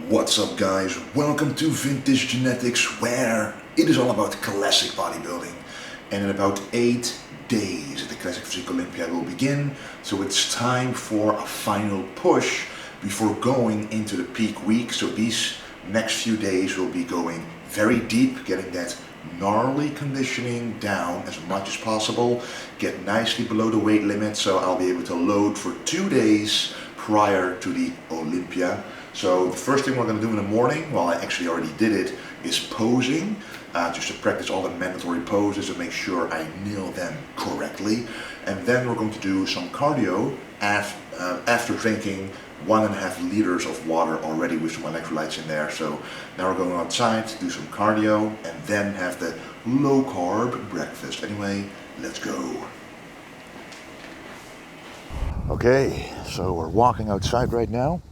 What's up guys, welcome to Vintage Genetics, where it is all about classic bodybuilding. And in about 8 days the Classic Physique Olympia will begin, so it's time for a final push before going into the peak week. So these next few days will be going very deep, getting that gnarly conditioning down as much as possible, get nicely below the weight limit, so I'll be able to load for 2 days prior to the Olympia. So the first thing we're going to do in the morning, well I actually already did it, is posing, just to practice all the mandatory poses and make sure I nail them correctly. And then we're going to do some cardio after drinking 1.5 liters of water already with some electrolytes in there. So now we're going outside to do some cardio and then have the low carb breakfast. Anyway, let's go. Okay, so we're walking outside right now.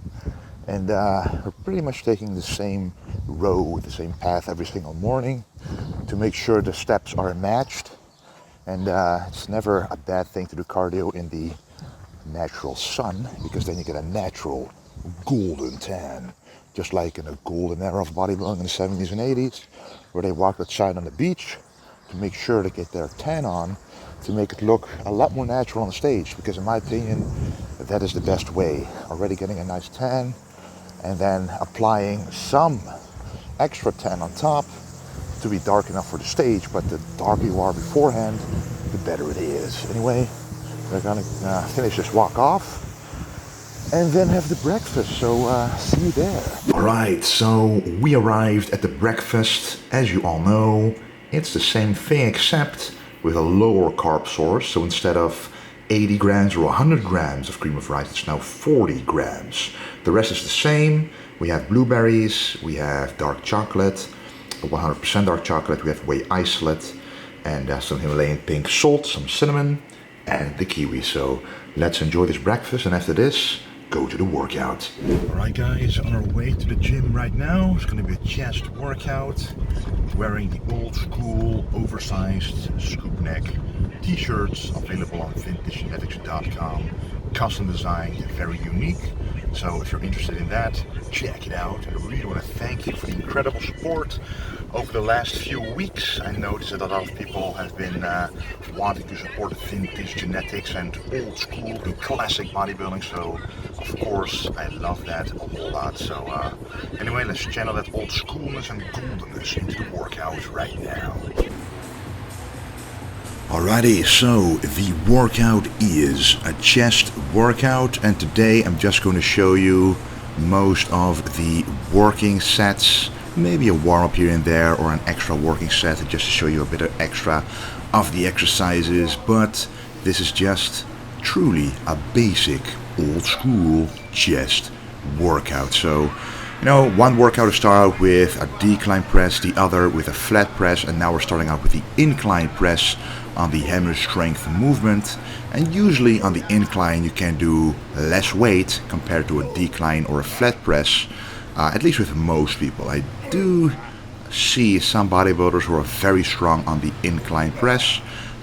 And we're pretty much taking the same road, the same path every single morning to make sure the steps are matched. And it's never a bad thing to do cardio in the natural sun, because then you get a natural golden tan, just like in the golden era of bodybuilding in the 70s and 80s, where they walked outside on the beach to make sure to get their tan on, to make it look a lot more natural on the stage. Because in my opinion, that is the best way. Already getting a nice tan, and then applying some extra tan on top to be dark enough for the stage. But the darker you are beforehand, the better it is. Anyway, we're gonna finish this walk off and then have the breakfast, so see you there. Alright, so we arrived at the breakfast. As you all know, it's the same thing except with a lower carb source. So instead of 80 grams or 100 grams of cream of rice, it's now 40 grams. The rest is the same. We have blueberries, we have dark chocolate, 100% dark chocolate, we have whey isolate, and some Himalayan pink salt, some cinnamon, and the kiwi. So let's enjoy this breakfast, and after this, go to the workout. Alright guys, on our way to the gym right now. It's going to be a chest workout. Wearing the old school oversized scoop neck t-shirts available on vintagegenetics.com. Custom designed, very unique. So if you're interested in that, check it out. I really want to thank you for the incredible support over the last few weeks. I noticed that a lot of people have been wanting to support vintage genetics and old school and classic bodybuilding. So of course I love that a whole lot. So anyway, let's channel that old schoolness and goldenness into the workout right now. Alrighty, so the workout is a chest workout, and today I'm just going to show you most of the working sets, maybe a warm-up here and there or an extra working set just to show you a bit of extra of the exercises. But this is just truly a basic old school chest workout. So you know, one workout to start out with a decline press, the other with a flat press, and now we're starting out with the incline press on the hammer strength movement. And usually on the incline you can do less weight compared to a decline or a flat press, at least with most people. I do see some bodybuilders who are very strong on the incline press,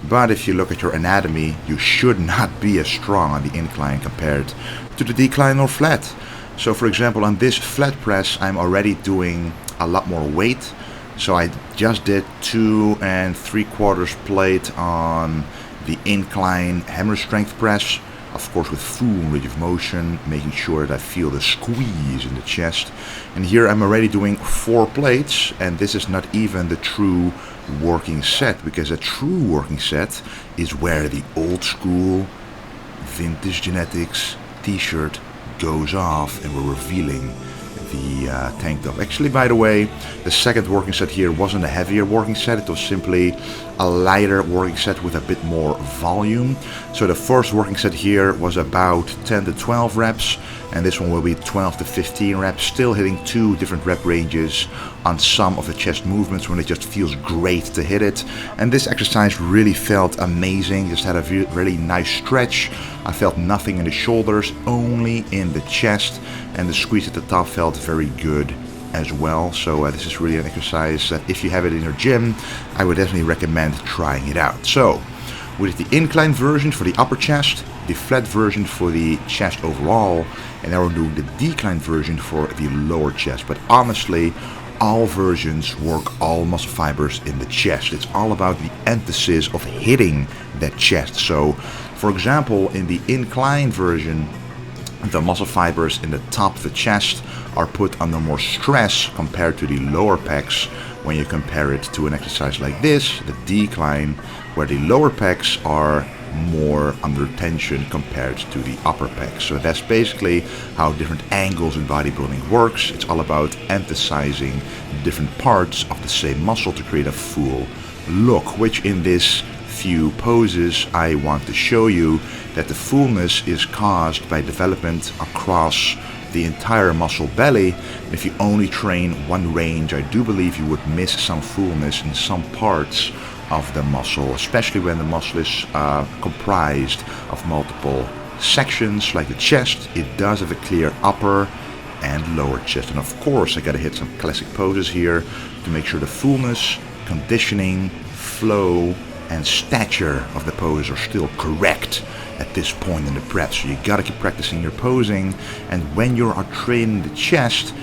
but if you look at your anatomy, you should not be as strong on the incline compared to the decline or flat. So for example, on this flat press I'm already doing a lot more weight. So I just did 2 3/4 plate on the incline hammer strength press, of course with full range of motion, making sure that I feel the squeeze in the chest. And here I'm already doing 4 plates, and this is not even the true working set, because a true working set is where the old school vintage genetics t-shirt goes off and we're revealing the tank top. Actually, by the way, the second working set here wasn't a heavier working set, it was simply a lighter working set with a bit more volume. So the first working set here was about 10 to 12 reps, and this one will be 12 to 15 reps, still hitting 2 different rep ranges on some of the chest movements when it just feels great to hit it. And this exercise really felt amazing, just had a really nice stretch. I felt nothing in the shoulders, only in the chest, and the squeeze at the top felt very good as well. So this is really an exercise that if you have it in your gym, I would definitely recommend trying it out. So with the incline version for the upper chest, the flat version for the chest overall, and now we're doing the decline version for the lower chest. But honestly, all versions work all muscle fibers in the chest. It's all about the emphasis of hitting that chest. So, for example, in the incline version, the muscle fibers in the top of the chest are put under more stress compared to the lower pecs when you compare it to an exercise like this, the decline, where the lower pecs are more under tension compared to the upper pecs. So that's basically how different angles in bodybuilding works. It's all about emphasizing different parts of the same muscle to create a full look, which in this few poses I want to show you that the fullness is caused by development across the entire muscle belly. And if you only train one range, I do believe you would miss some fullness in some parts of the muscle, especially when the muscle is comprised of multiple sections like the chest. It does have a clear upper and lower chest. And of course I gotta hit some classic poses here to make sure the fullness, conditioning, flow and stature of the pose are still correct at this point in the prep. So you gotta keep practicing your posing, and when you are training the chest,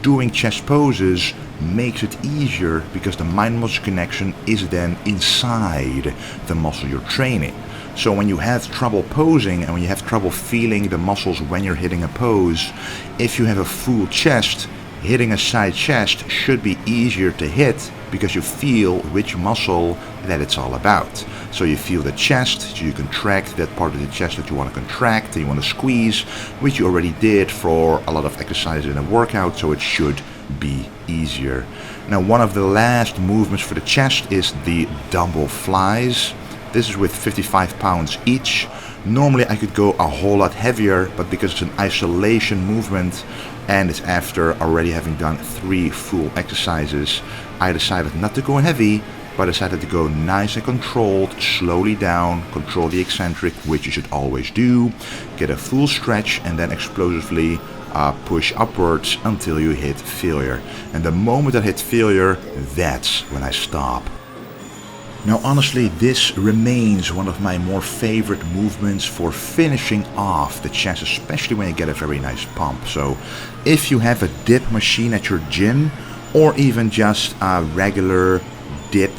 doing chest poses makes it easier because the mind-muscle connection is then inside the muscle you're training. So when you have trouble posing and when you have trouble feeling the muscles when you're hitting a pose, if you have a full chest, hitting a side chest should be easier to hit because you feel which muscle that it's all about. So you feel the chest, so you contract that part of the chest that you want to contract and you want to squeeze, which you already did for a lot of exercises in a workout, so it should be easier. Now, one of the last movements for the chest is the Dumbbell Flyes. This is with 55 pounds each. Normally I could go a whole lot heavier, but because it's an isolation movement and it's after already having done 3 full exercises, I decided not to go heavy, but I decided to go nice and controlled, slowly down, control the eccentric, which you should always do, get a full stretch and then explosively push upwards until you hit failure. And the moment I hit failure, that's when I stop. Now honestly, this remains one of my more favorite movements for finishing off the chest, especially when you get a very nice pump. So if you have a dip machine at your gym, or even just a regular dip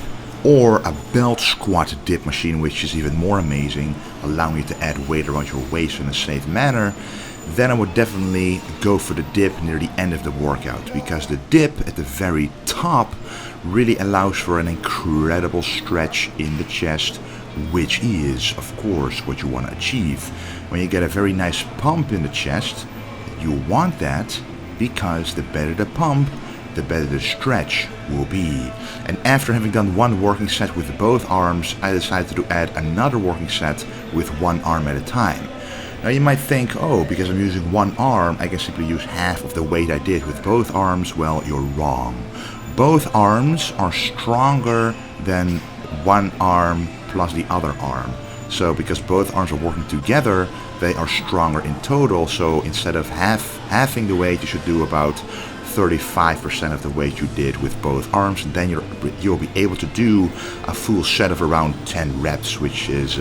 or a belt squat dip machine, which is even more amazing, allowing you to add weight around your waist in a safe manner, then I would definitely go for the dip near the end of the workout, because the dip at the very top really allows for an incredible stretch in the chest, which is, of course, what you want to achieve. When you get a very nice pump in the chest, you want that because the better the pump, the better the stretch will be. And after having done one working set with both arms, I decided to add another working set with one arm at a time. Now you might think, oh, because I'm using one arm, I can simply use half of the weight I did with both arms. Well, you're wrong. Both arms are stronger than one arm plus the other arm. So because both arms are working together, they are stronger in total. So instead of halving the weight, you should do about 35% of the weight you did with both arms, and then you'll be able to do a full set of around 10 reps, which is,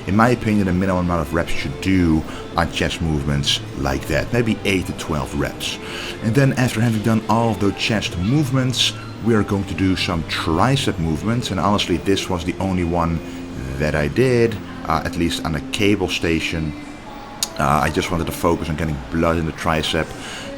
in my opinion, the minimum amount of reps you should do on chest movements like that. Maybe 8 to 12 reps. And then after having done all of those chest movements, we are going to do some tricep movements, and honestly this was the only one that I did, at least on a cable station. I just wanted to focus on getting blood in the tricep.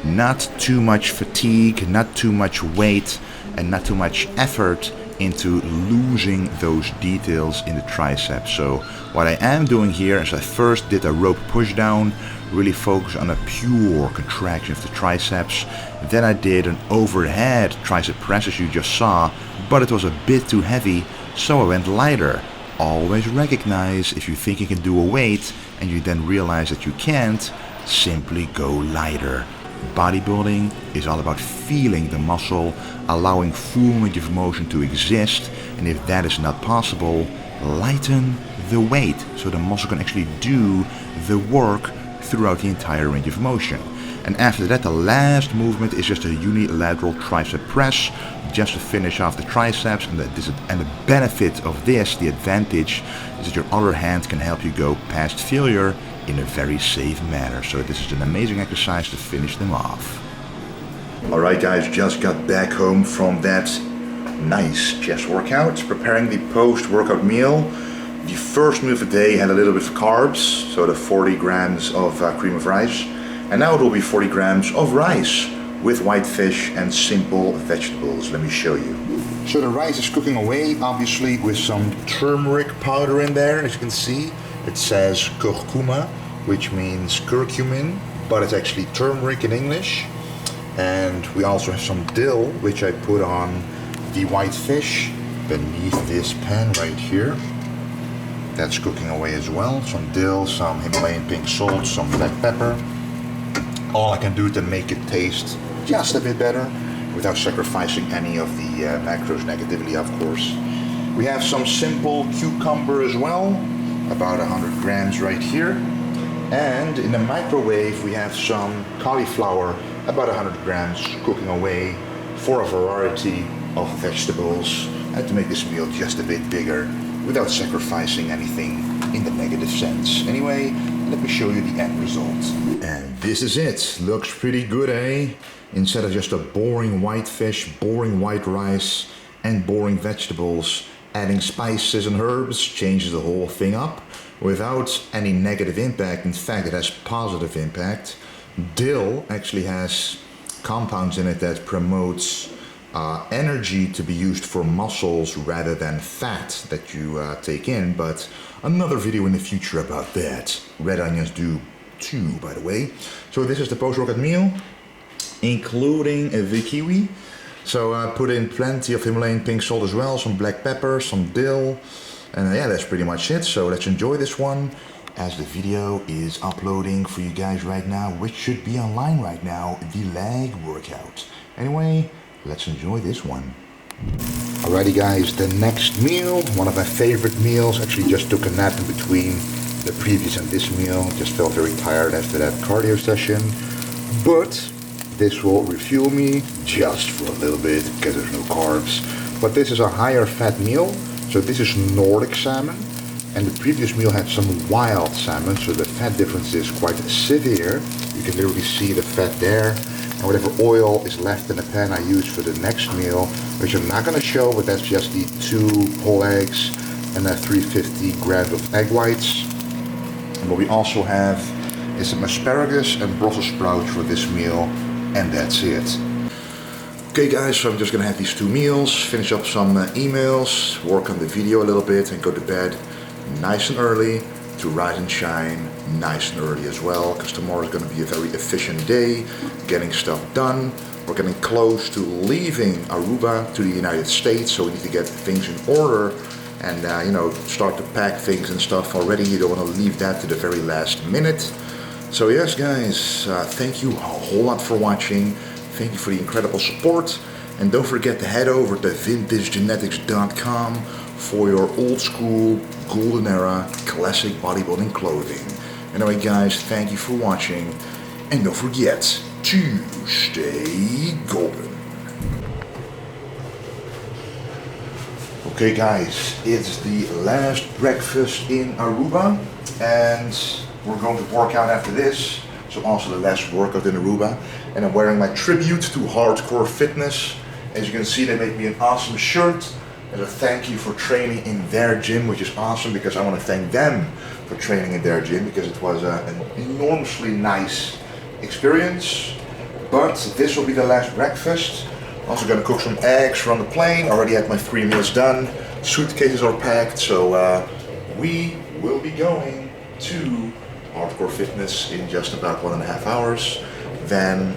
Not too much fatigue, not too much weight, and not too much effort into losing those details in the tricep. So what I am doing here is I first did a rope pushdown, really focus on a pure contraction of the triceps. Then I did an overhead tricep press, as you just saw, but it was a bit too heavy, so I went lighter. Always recognize if you think you can do a weight and you then realize that you can't, simply go lighter. Bodybuilding is all about feeling the muscle, allowing full range of motion to exist, and if that is not possible, lighten the weight so the muscle can actually do the work throughout the entire range of motion. And after that, the last movement is just a unilateral tricep press, just to finish off the triceps. And the benefit of this, the advantage, is that your other hand can help you go past failure in a very safe manner. So this is an amazing exercise to finish them off. Alright guys, just got back home from that nice chest workout, preparing the post-workout meal. The first meal of the day had a little bit of carbs, so the 40 grams of cream of rice. And now it will be 40 grams of rice with white fish and simple vegetables. Let me show you. So the rice is cooking away, obviously with some turmeric powder in there. As you can see, it says curcuma, which means curcumin, but it's actually turmeric in English. And we also have some dill, which I put on the white fish beneath this pan right here. That's cooking away as well. Some dill, some Himalayan pink salt, some black pepper. All I can do to make it taste just a bit better without sacrificing any of the macros negatively, of course. We have some simple cucumber as well, about 100 grams right here. And in the microwave we have some cauliflower, about 100 grams, cooking away for a variety of vegetables, and to make this meal just a bit bigger without sacrificing anything in the negative sense. Anyway, let me show you the end result. And this is it. Looks pretty good, eh? Instead of just a boring white fish, boring white rice, and boring vegetables, adding spices and herbs changes the whole thing up without any negative impact. In fact, it has positive impact. Dill actually has compounds in it that promotes energy to be used for muscles rather than fat that you take in, but another video in the future about that. Red onions do too, by the way. So this is the post-workout meal, including the kiwi. So I put in plenty of Himalayan pink salt as well, some black pepper, some dill, and yeah, that's pretty much it. So let's enjoy this one as the video is uploading for you guys right now, which should be online right now, the leg workout. Anyway, let's enjoy this one. Alrighty guys, the next meal, one of my favorite meals. Actually just took a nap in between the previous and this meal. Just felt very tired after that cardio session. But this will refuel me just for a little bit because there's no carbs. But this is a higher fat meal. So this is Nordic salmon. And the previous meal had some wild salmon. So the fat difference is quite severe. You can literally see the fat there. And whatever oil is left in the pan I use for the next meal, which I'm not going to show, but that's just the 2 whole eggs and 350 grams of egg whites. And what we also have is some asparagus and Brussels sprouts for this meal, and that's it. Okay guys, so I'm just going to have these 2 meals, finish up some emails, work on the video a little bit, and go to bed nice and early to rise and shine nice and early as well, because tomorrow is going to be a very efficient day, getting stuff done. We're getting close to leaving Aruba to the United States, so we need to get things in order and you know, start to pack things and stuff already. You don't want to leave that to the very last minute. So yes guys, thank you a whole lot for watching. Thank you for the incredible support, and don't forget to head over to vintagegenetics.com for your old school, golden era, classic bodybuilding clothing. Anyway guys, thank you for watching, and don't forget to stay golden. Okay guys, it's the last breakfast in Aruba, and we're going to work out after this. So also the last workout in Aruba, and I'm wearing my tribute to hardcore fitness. As you can see, they made me an awesome shirt as a thank you for training in their gym, which is awesome because I want to thank them for training in their gym because it was an enormously nice experience. But this will be the last breakfast. Also gonna cook some eggs for on the plane. Already had my 3 meals done. Suitcases are packed, so we will be going to hardcore fitness in just about 1.5 hours. Then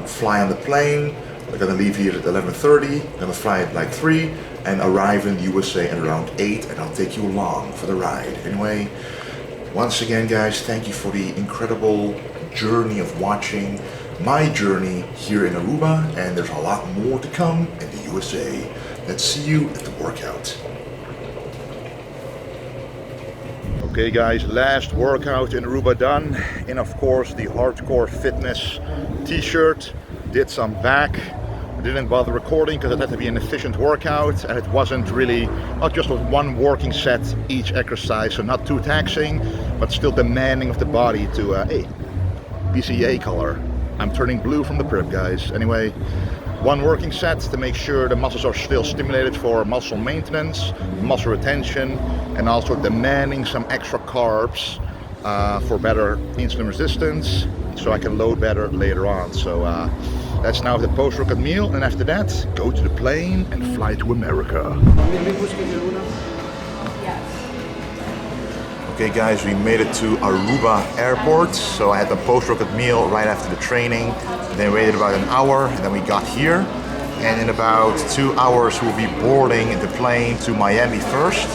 fly on the plane. We're gonna leave here at 11:30. Gonna fly at like 3 and arrive in the USA at around 8, and I'll take you along for the ride. Anyway, once again guys, thank you for the incredible journey of watching my journey here in Aruba, and there's a lot more to come in the USA. Let's see you at the workout. Okay guys, last workout in Aruba done, in of course the Hardcore Fitness t-shirt. Did some back. I didn't bother recording because it had to be an efficient workout, and it wasn't really, not just with one working set each exercise, so not too taxing, but still demanding of the body to, hey, BCA color. I'm turning blue from the prep, guys. Anyway, one working set to make sure the muscles are still stimulated for muscle maintenance, muscle retention, and also demanding some extra carbs for better insulin resistance, so I can load better later on. So that's now the post-workout meal, and after that, go to the plane and fly to America. Okay guys, we made it to Aruba airport. So I had the post-workout meal right after the training. Then waited about an hour, and then we got here. And in about 2 hours we'll be boarding the plane to Miami first.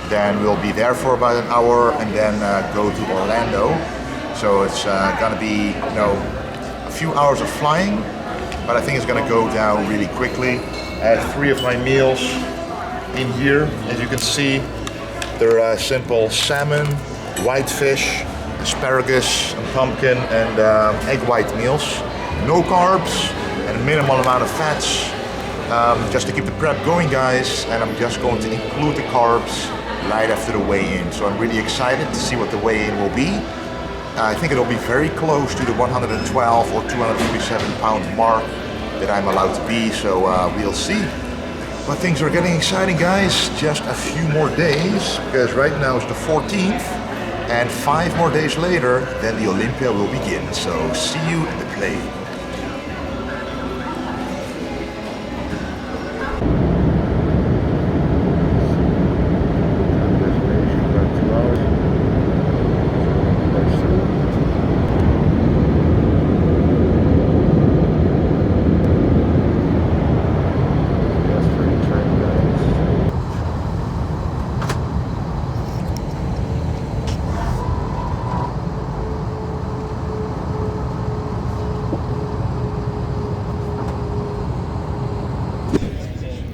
Then we'll be there for about an hour and then go to Orlando. So it's gonna be, you know, a few hours of flying, but I think it's gonna go down really quickly. I had 3 of my meals in here, as you can see. They're simple salmon, whitefish, asparagus, and pumpkin, and egg white meals. No carbs and a minimal amount of fats, just to keep the prep going, guys. And I'm just going to include the carbs right after the weigh-in. So I'm really excited to see what the weigh-in will be. I think it'll be very close to the 112 or 247 pound mark that I'm allowed to be, so we'll see. But things are getting exciting, guys. Just a few more days, because right now it's the 14th, and 5 more days later, then the Olympia will begin. So see you in the plane.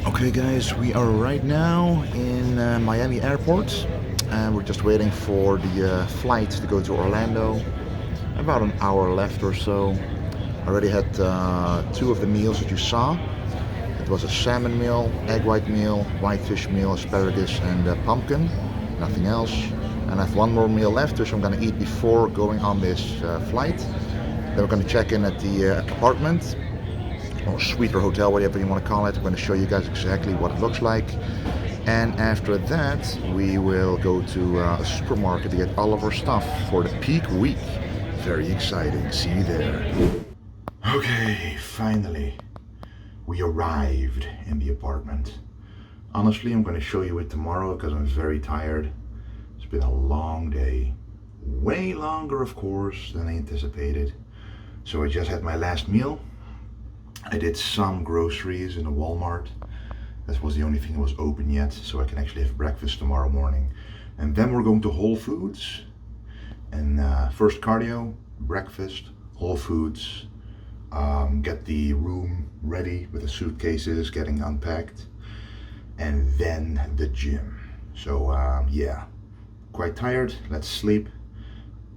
Okay guys, we are right now in Miami airport, and we're just waiting for the flight to go to Orlando. About an hour left or so. I already had 2 of the meals that you saw. It was a salmon meal, egg white meal, whitefish meal, asparagus, and pumpkin. Nothing else. And I have 1 more meal left, which I'm going to eat before going on this flight. Then we're going to check in at the apartment, or suite or hotel, whatever you want to call it. I'm going to show you guys exactly what it looks like. And after that, we will go to a supermarket to get all of our stuff for the peak week. Very exciting. See you there. Okay, finally, we arrived in the apartment. Honestly, I'm going to show you it tomorrow because I'm very tired. It's been a long day. Way longer, of course, than I anticipated. So I just had my last meal. I did some groceries in a Walmart. That was the only thing that was open yet, so I can actually have breakfast tomorrow morning. And then we're going to Whole Foods. And first cardio, breakfast, Whole Foods. Get the room ready with the suitcases getting unpacked. And then the gym. So yeah, quite tired. Let's sleep.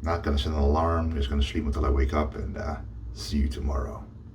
Not gonna set an alarm. Just gonna sleep until I wake up, and see you tomorrow.